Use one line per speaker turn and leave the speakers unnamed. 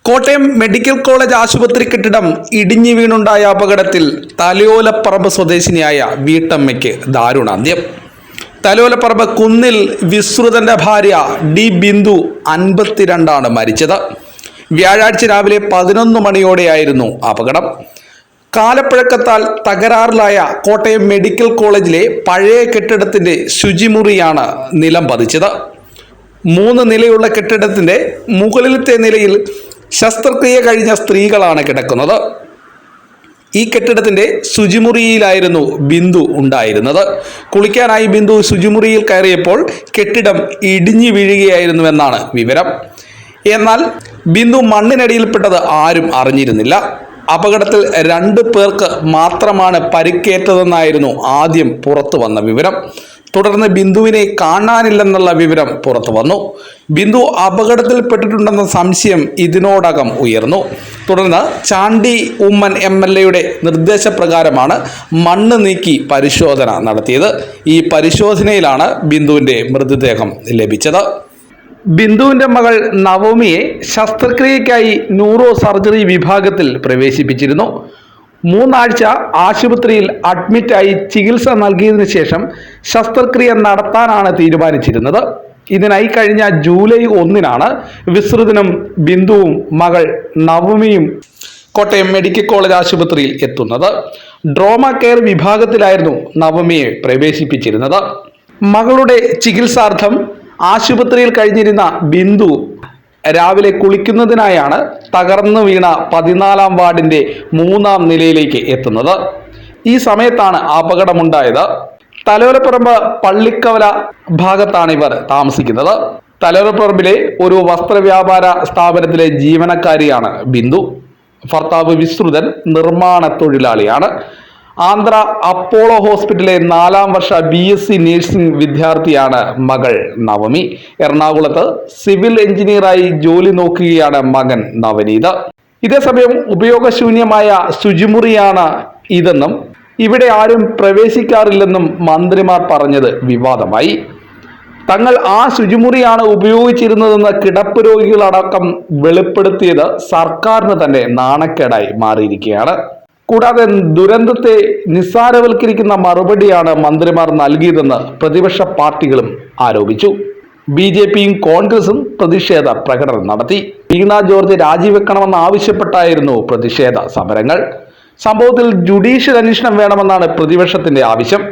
Kottayam medical college ആശുപത്രി കെട്ടിടം ഇടിഞ്ഞു വീണുണ്ടായ അപകടത്തിൽ തലയോലപ്പറമ്പ് സ്വദേശിനിയായ വീട്ടമ്മയ്ക്ക് ദാരുണാന്ത്യം. തലയോലപ്പറമ്പ് കുന്നിൽ വിശ്രുതന്റെ ഭാര്യ ഡി ബിന്ദു 52 മരിച്ചത്. വ്യാഴാഴ്ച രാവിലെ 11 മണിയോടെയായിരുന്നു അപകടം. കാലപ്പഴക്കത്താൽ തകരാറിലായ കോട്ടയം മെഡിക്കൽ കോളേജിലെ പഴയ കെട്ടിടത്തിന്റെ ശുചിമുറിയാണ് നിലം പതിച്ചത്. 3 നിലയുള്ള കെട്ടിടത്തിന്റെ മുകളിലത്തെ നിലയിൽ ശസ്ത്രക്രിയ കഴിഞ്ഞ സ്ത്രീകളാണ് കിടക്കുന്നത്. ഈ കെട്ടിടത്തിന്റെ ശുചിമുറിയിലായിരുന്നു ബിന്ദു ഉണ്ടായിരുന്നത്. കുളിക്കാനായി ബിന്ദു ശുചിമുറിയിൽ കയറിയപ്പോൾ കെട്ടിടം ഇടിഞ്ഞു വീഴുകയായിരുന്നുവെന്നാണ് വിവരം. എന്നാൽ ബിന്ദു മണ്ണിനടിയിൽപ്പെട്ടത് ആരും അറിഞ്ഞിരുന്നില്ല. അപകടത്തിൽ 2 പേർക്ക് മാത്രമാണ് പരിക്കേറ്റതെന്നായിരുന്നു ആദ്യം പുറത്തു വന്ന വിവരം. തുടർന്ന് ബിന്ദുവിനെ കാണാനില്ലെന്നുള്ള വിവരം പുറത്തു വന്നു. ബിന്ദു അപകടത്തിൽപ്പെട്ടിട്ടുണ്ടെന്ന സംശയം ഇതിനോടകം ഉയർന്നു. തുടർന്ന് ചാണ്ടി ഉമ്മൻ MLA നിർദ്ദേശപ്രകാരമാണ് മണ്ണ് നീക്കി പരിശോധന നടത്തിയത്. ഈ പരിശോധനയിലാണ് ബിന്ദുവിൻ്റെ മൃതദേഹം ലഭിച്ചത്. ബിന്ദുവിൻ്റെ മകൾ നവമിയെ ശസ്ത്രക്രിയയ്ക്കായി ന്യൂറോ സർജറി വിഭാഗത്തിൽ പ്രവേശിപ്പിച്ചിരുന്നു. 3 ആഴ്ച ആശുപത്രിയിൽ അഡ്മിറ്റായി ചികിത്സ നൽകിയതിനു ശേഷം ശസ്ത്രക്രിയ നടത്താനാണ് തീരുമാനിച്ചിരുന്നത്. ഇതിനായി കഴിഞ്ഞ ജൂലൈ 1 വിശ്രുതനും ബിന്ദുവും മകൾ നവമിയും കോട്ടയം മെഡിക്കൽ കോളേജ് ആശുപത്രിയിൽ എത്തുന്നത്. ട്രോമ കെയർ വിഭാഗത്തിലായിരുന്നു നവമിയെ പ്രവേശിപ്പിച്ചിരുന്നത്. മകളുടെ ചികിത്സാർത്ഥം ആശുപത്രിയിൽ കഴിഞ്ഞിരുന്ന ബിന്ദു രാവിലെ കുളിക്കുന്നതിനായാണ് തകർന്നു വീണ 14-ാം വാർഡിന്റെ 3-ാം നിലയിലേക്ക് എത്തുന്നത്. ഈ സമയത്താണ് അപകടമുണ്ടായത്. തലയോലപ്പറമ്പ് പള്ളിക്കവല ഭാഗത്താണ് ഇവർ താമസിക്കുന്നത്. തലയോലപ്പറമ്പിലെ ഒരു വസ്ത്രവ്യാപാര സ്ഥാപനത്തിലെ ജീവനക്കാരിയാണ് ബിന്ദു. ഭർത്താവ് വിശ്രുതൻ നിർമ്മാണ തൊഴിലാളിയാണ്. ആന്ധ്ര അപ്പോളോ ഹോസ്പിറ്റലിലെ 4-ാം വർഷ BSc നഴ്സിംഗ് വിദ്യാർത്ഥിയാണ് മകൾ നവമി. എറണാകുളത്ത് സിവിൽ എഞ്ചിനീയറായി ജോലി നോക്കുകയാണ് മകൻ നവനീത്. ഇതേസമയം ഉപയോഗശൂന്യമായ ശുചിമുറിയാണ് ഇതെന്നും ഇവിടെ ആരും പ്രവേശിക്കാറില്ലെന്നും മന്ത്രിമാർ പറഞ്ഞത് വിവാദമായി. തങ്ങൾ ആ ശുചിമുറിയാണ് ഉപയോഗിച്ചിരുന്നതെന്ന് കിടപ്പ് രോഗികളടക്കം വെളിപ്പെടുത്തിയത് സർക്കാരിന് തന്നെ നാണക്കേടായി മാറിയിരിക്കുകയാണ്. കൂടാതെ ദുരന്തത്തെ നിസ്സാരവൽക്കരിക്കുന്ന മറുപടിയാണ് മന്ത്രിമാർ നൽകിയതെന്ന് പ്രതിപക്ഷ പാർട്ടികളും ആരോപിച്ചു. BJPയും കോൺഗ്രസും പ്രതിഷേധ പ്രകടനം നടത്തി. വീണ ജോർജ് രാജിവെക്കണമെന്ന് ആവശ്യപ്പെട്ടായിരുന്നു പ്രതിഷേധ സമരങ്ങൾ. സംഭവത്തിൽ ജുഡീഷ്യൽ അന്വേഷണം വേണമെന്നാണ് പ്രതിപക്ഷത്തിന്റെ ആവശ്യം.